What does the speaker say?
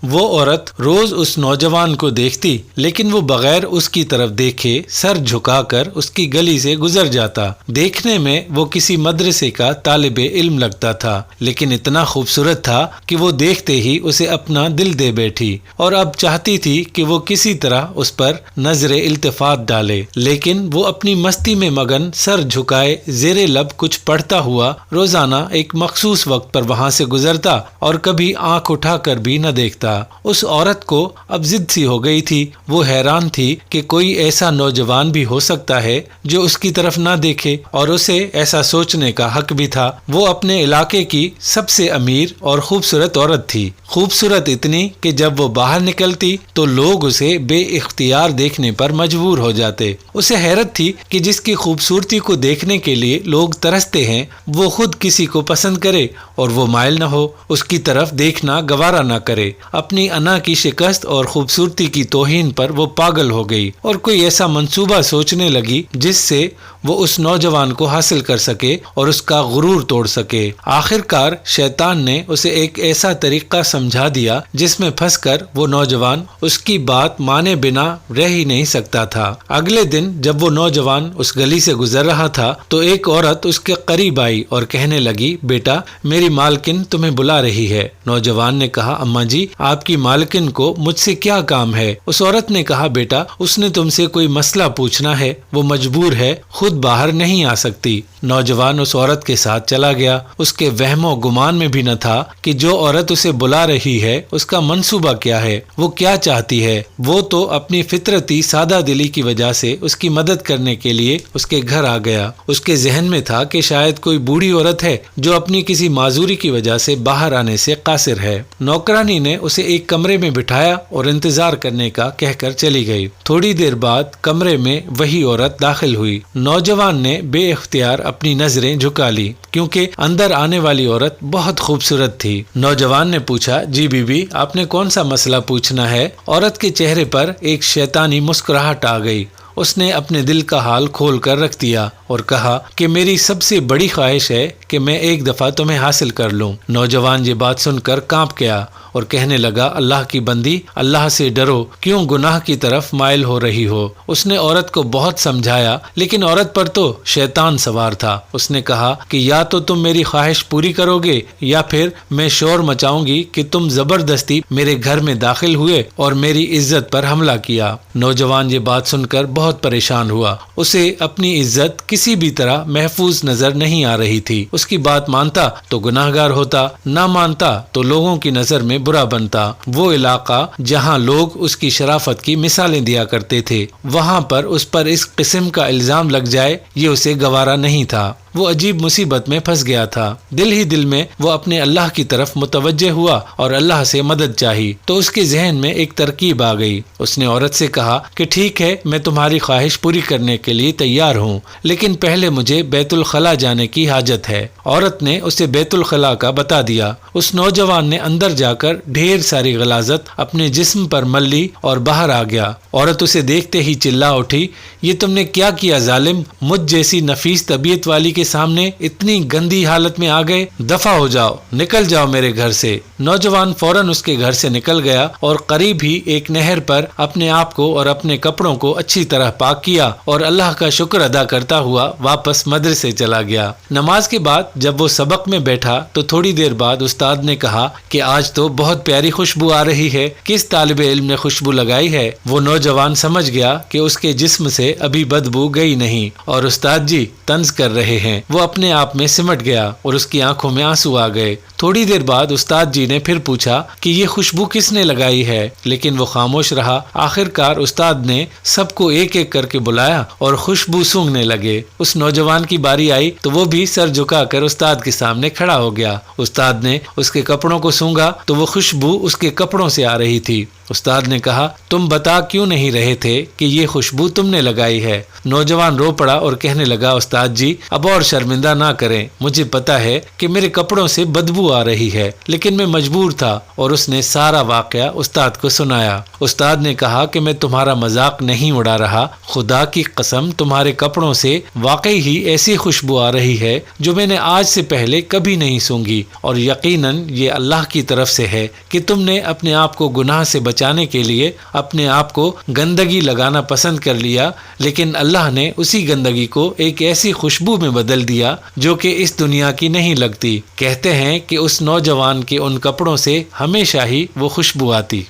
وہ عورت روز اس نوجوان کو دیکھتی، لیکن وہ بغیر اس کی طرف دیکھے سر جھکا کر اس کی گلی سے گزر جاتا۔ دیکھنے میں وہ کسی مدرسے کا طالب علم لگتا تھا، لیکن اتنا خوبصورت تھا کہ وہ دیکھتے ہی اسے اپنا دل دے بیٹھی، اور اب چاہتی تھی کہ وہ کسی طرح اس پر نظر التفات ڈالے، لیکن وہ اپنی مستی میں مگن سر جھکائے زیر لب کچھ پڑھتا ہوا روزانہ ایک مخصوص وقت پر وہاں سے گزرتا اور کبھی آنکھ اٹھا کر بھی نہ دیکھتا۔ اس عورت کو اب ضد سی ہو گئی تھی۔ وہ حیران تھی کہ کوئی ایسا نوجوان بھی ہو سکتا ہے جو اس کی طرف نہ دیکھے، اور اسے ایسا سوچنے کا حق بھی تھا۔ وہ اپنے علاقے کی سب سے امیر اور خوبصورت عورت تھی، خوبصورت اتنی کہ جب وہ باہر نکلتی تو لوگ اسے بے اختیار دیکھنے پر مجبور ہو جاتے۔ اسے حیرت تھی کہ جس کی خوبصورتی کو دیکھنے کے لیے لوگ ترستے ہیں، وہ خود کسی کو پسند کرے اور وہ مائل نہ ہو، اس کی طرف دیکھنا گوارا نہ کرے۔ اپنی انا کی شکست اور خوبصورتی کی توہین پر وہ پاگل ہو گئی، اور کوئی ایسا منصوبہ سوچنے لگی جس سے وہ اس نوجوان کو حاصل کر سکے اور اس کا غرور توڑ سکے۔ آخر کار شیطان نے اسے ایک ایسا طریقہ سمجھا دیا جس میں پھنس کر وہ نوجوان اس کی بات مانے بنا رہ ہی نہیں سکتا تھا۔ اگلے دن جب وہ نوجوان اس گلی سے گزر رہا تھا تو ایک عورت اس کے قریب آئی اور کہنے لگی، بیٹا میری مالکن تمہیں بلا رہی ہے۔ نوجوان نے کہا، اماں جی آپ کی مالکن کو مجھ سے کیا کام ہے؟ اس عورت نے کہا، بیٹا اس نے تم سے کوئی مسئلہ پوچھنا ہے، وہ مجبور ہے، خود باہر نہیں آ سکتی۔ نوجوان اس عورت کے ساتھ چلا گیا۔ اس کے وہم و گمان میں بھی نہ تھا کہ جو عورت اسے بلا رہی ہے اس کا منصوبہ کیا ہے، وہ کیا چاہتی ہے۔ وہ تو اپنی فطرتی سادہ دلی کی وجہ سے اس کی مدد کرنے کے لیے اس کے گھر آ گیا۔ اس کے ذہن میں تھا کہ شاید کوئی بوڑھی عورت ہے جو اپنی کسی معذوری کی وجہ سے باہر آنے سے قاصر ہے۔ نوکرانی نے اسے ایک کمرے میں بٹھایا اور انتظار کرنے کا کہہ کر چلی گئی۔ تھوڑی دیر بعد کمرے میں وہی عورت داخل ہوئی۔ نوجوان نے بے اختیار اپنی نظریں جھکا لی کیونکہ اندر آنے والی عورت بہت خوبصورت تھی۔ نوجوان نے پوچھا، جی بی بی آپ نے کون سا مسئلہ پوچھنا ہے؟ عورت کے چہرے پر ایک شیطانی مسکراہٹ آ گئی۔ اس نے اپنے دل کا حال کھول کر رکھ دیا اور کہا کہ میری سب سے بڑی خواہش ہے کہ میں ایک دفعہ تمہیں حاصل کر لوں۔ نوجوان یہ بات سن کر کانپ گیا اور کہنے لگا، اللہ کی بندی اللہ سے ڈرو، کیوں گناہ کی طرف مائل ہو رہی ہو؟ اس نے عورت کو بہت سمجھایا لیکن عورت پر تو شیطان سوار تھا۔ اس نے کہا کہ یا تو تم میری خواہش پوری کرو گے یا پھر میں شور مچاؤں گی کہ تم زبردستی میرے گھر میں داخل ہوئے اور میری عزت پر حملہ کیا۔ نوجوان یہ بات سن کر بہت پریشان ہوا۔ اسے اپنی عزت کسی بھی طرح محفوظ نظر نہیں آ رہی تھی۔ اس کی بات مانتا تو گناہگار ہوتا، نہ مانتا تو لوگوں کی نظر میں برا بنتا۔ وہ علاقہ جہاں لوگ اس کی شرافت کی مثالیں دیا کرتے تھے، وہاں پر اس پر اس قسم کا الزام لگ جائے یہ اسے گوارا نہیں تھا۔ وہ عجیب مصیبت میں پھنس گیا تھا۔ دل ہی دل میں وہ اپنے اللہ کی طرف متوجہ ہوا اور اللہ سے مدد چاہی تو اس کے ذہن میں ایک ترکیب آ گئی۔ اس نے عورت سے کہا کہ ٹھیک ہے میں تمہاری خواہش پوری کرنے کے لیے تیار ہوں، لیکن پہلے مجھے بیت الخلا جانے کی حاجت ہے۔ عورت نے اسے بیت الخلا کا بتا دیا۔ اس نوجوان نے اندر جا کر ڈھیر ساری غلاظت اپنے جسم پر مل لی اور باہر آ گیا۔ عورت اسے دیکھتے ہی چلا اٹھی، یہ تم نے کیا کیا ظالم؟ مجھ جیسی نفیس طبیعت والی کے سامنے اتنی گندی حالت میں آ گئے، دفع ہو جاؤ، نکل جاؤ میرے گھر سے۔ نوجوان فوراً اس کے گھر سے نکل گیا اور قریب ہی ایک نہر پر اپنے آپ کو اور اپنے کپڑوں کو اچھی طرح پاک کیا اور اللہ کا شکر ادا کرتا ہوا واپس مدرسے چلا گیا۔ نماز کے بعد جب وہ سبق میں بیٹھا تو تھوڑی دیر بعد استاد نے کہا کہ آج تو بہت پیاری خوشبو آ رہی ہے، کس طالب علم نے خوشبو لگائی ہے؟ وہ نوجوان سمجھ گیا کہ اس کے جسم سے ابھی بدبو گئی نہیں اور استاد جی طنز کر رہے ہیں۔ وہ اپنے آپ میں سمٹ گیا اور اس کی آنکھوں میں آنسو آ گئے۔ تھوڑی دیر بعد استاد جی نے پھر پوچھا کہ یہ خوشبو کس نے لگائی ہے، لیکن وہ خاموش رہا۔ آخر کار استاد نے سب کو ایک ایک کر کے بلایا اور خوشبو سونگھنے لگے۔ اس نوجوان کی باری آئی تو وہ بھی سر جھکا کر استاد کے سامنے کھڑا ہو گیا۔ استاد نے اس کے کپڑوں کو سونگھا تو وہ خوشبو اس کے کپڑوں سے آ رہی تھی۔ استاد نے کہا تم بتا کیوں نہیں رہے تھے کہ یہ خوشبو تم نے لگائی ہے؟ نوجوان رو پڑا اور کہنے لگا استاد جی اب اور شرمندہ نہ کریں، مجھے پتا ہے کہ میرے کپڑوں سے بدبو آ رہی ہے لیکن میں مجبور تھا، اور اس نے سارا واقعہ استاد کو سنایا۔ استاد نے کہا کہ میں تمہارا مذاق نہیں اڑا رہا، خدا کی قسم تمہارے کپڑوں سے واقعی ہی ایسی خوشبو آ رہی ہے جو میں نے آج سے پہلے کبھی نہیں سونگھی، اور یقیناً یہ اللہ کی طرف سے ہے کہ تم نے اپنے آپ کو گناہ سے بچانے کے لیے اپنے آپ کو گندگی لگانا پسند کر لیا، لیکن اللہ نے اسی گندگی کو ایک ایسی خوشبو میں بدل دیا جو کہ اس دنیا کی نہیں لگتی۔ کہتے ہیں کہ اس نوجوان کے ان کپڑوں سے ہمیشہ ہی وہ خوشبو آتی۔